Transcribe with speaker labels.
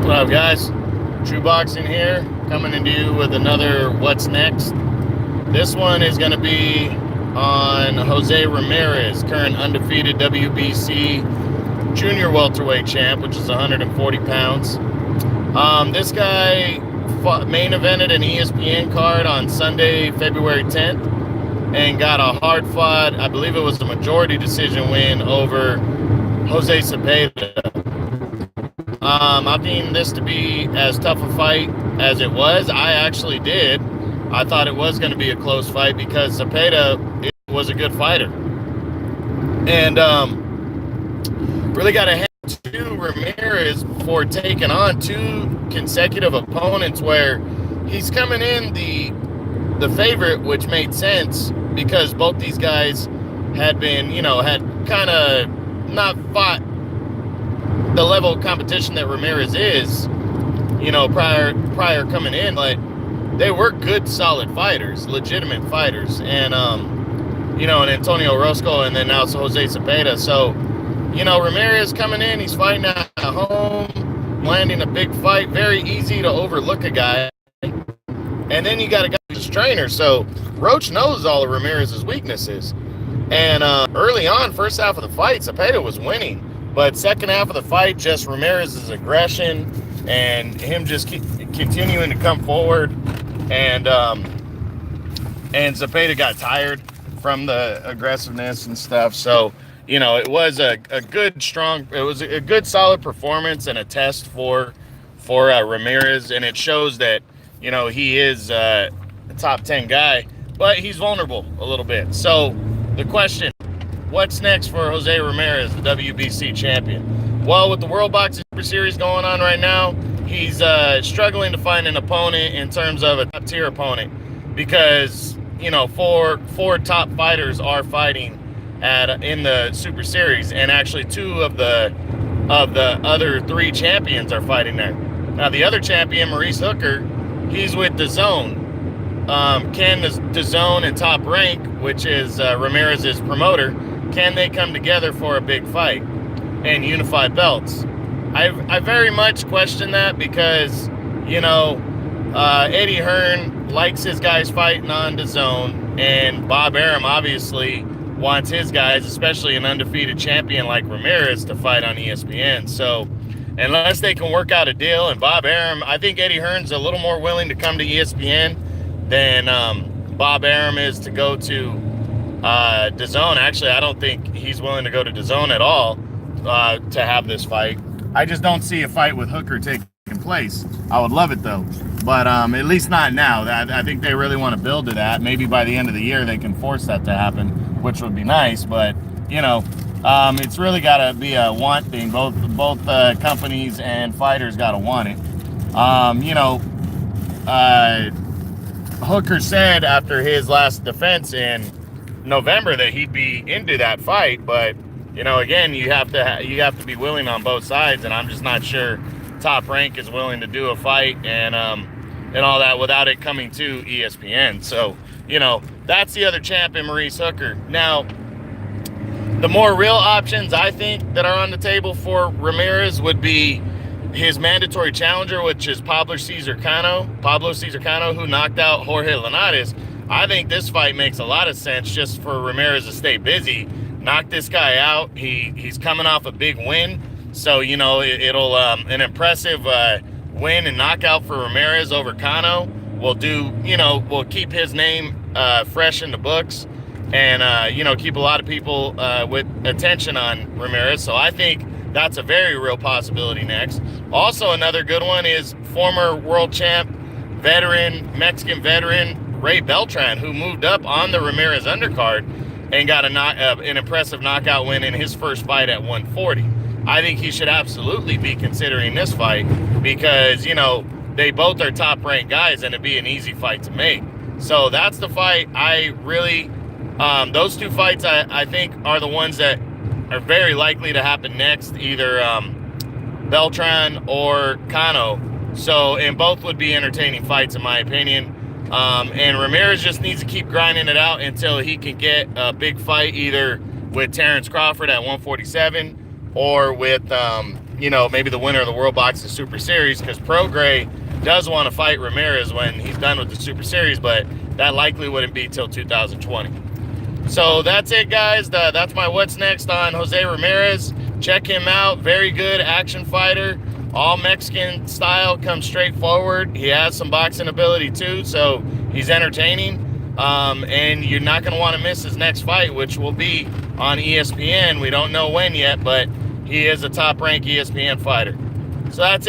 Speaker 1: What up, guys? True Boxing here, coming into you with another What's Next. This one is going to be on Jose Ramirez, current undefeated WBC junior welterweight champ, which is 140 pounds. This guy main evented an ESPN card on Sunday, February 10th, and got a hard-fought, I believe it was a majority decision win over Jose Zepeda. I deemed this to be as tough a fight as it was. I actually did. I thought it was going to be a close fight because Zepeda was a good fighter. And really got to hand to Ramirez for taking on two consecutive opponents where he's coming in the favorite, which made sense because both these guys had been, had kind of not fought the level of competition that Ramirez is, prior coming in, but they were good, solid fighters, legitimate fighters, and and Antonio Orozco, and then now it's Jose Zepeda. So, Ramirez coming in, he's fighting at home, landing a big fight, very easy to overlook a guy, and then you got a guy who's a trainer. So Roach knows all of Ramirez's weaknesses, and early on, first half of the fight, Zepeda was winning. But second half of the fight, just Ramirez's aggression and him just continuing to come forward, and Zepeda got tired from the aggressiveness and stuff. So, it was a good, solid performance and a test for Ramirez, and it shows that he is a top 10 guy, but he's vulnerable a little bit. So the question: what's next for Jose Ramirez, the WBC champion? Well, with the World Boxing Super Series going on right now, he's struggling to find an opponent in terms of a top-tier opponent because, four top fighters are fighting in the Super Series, and actually two of the other three champions are fighting there. Now, the other champion, Maurice Hooker, he's with DAZN. Can DAZN and Top Rank, which is Ramirez's promoter, can they come together for a big fight and unify belts? I very much question that because, Eddie Hearn likes his guys fighting on DAZN, and Bob Arum obviously wants his guys, especially an undefeated champion like Ramirez, to fight on ESPN. So unless they can work out a deal, and Bob Arum, I think Eddie Hearn's a little more willing to come to ESPN than Bob Arum is to go to DAZN. Actually, I don't think he's willing to go to DAZN at all to have this fight. I just don't see a fight with Hooker taking place. I would love it though, but at least not now. I think they really want to build to that. Maybe by the end of the year they can force that to happen, which would be nice. But it's really got to be a want thing. Both companies and fighters got to want it. Hooker said after his last defense in November that he'd be into that fight, but again, you have to be willing on both sides, and I'm just not sure Top Rank is willing to do a fight and all that without it coming to ESPN. So that's the other champion, Maurice Hooker. Now, the more real options I think that are on the table for Ramirez would be his mandatory challenger, which is Pablo Cesar Cano, who knocked out Jorge Linares. I think this fight makes a lot of sense just for Ramirez to stay busy, knock this guy out. He's coming off a big win, so it'll an impressive win and knockout for Ramirez over Cano will keep his name fresh in the books, and keep a lot of people with attention on Ramirez. So I think that's a very real possibility next. Also, another good one is former world champ, Mexican veteran Ray Beltran, who moved up on the Ramirez undercard and got an impressive knockout win in his first fight at 140. I think he should absolutely be considering this fight because, they both are top-ranked guys, and it'd be an easy fight to make. So that's the fight. Those two fights I think are the ones that are very likely to happen next, either Beltran or Cano. So, and both would be entertaining fights in my opinion. And Ramirez just needs to keep grinding it out until he can get a big fight either with Terrence Crawford at 147 or with maybe the winner of the World Boxing Super Series, because Prograis does want to fight Ramirez when he's done with the Super Series, but that likely wouldn't be till 2020. So that's it, guys. That's my what's next on Jose Ramirez. Check him out. Very good action fighter. All Mexican style, comes straight forward. He has some boxing ability too, so he's entertaining. And you're not going to want to miss his next fight, which will be on ESPN. We don't know when yet, but he is a top-ranked ESPN fighter. So that's it.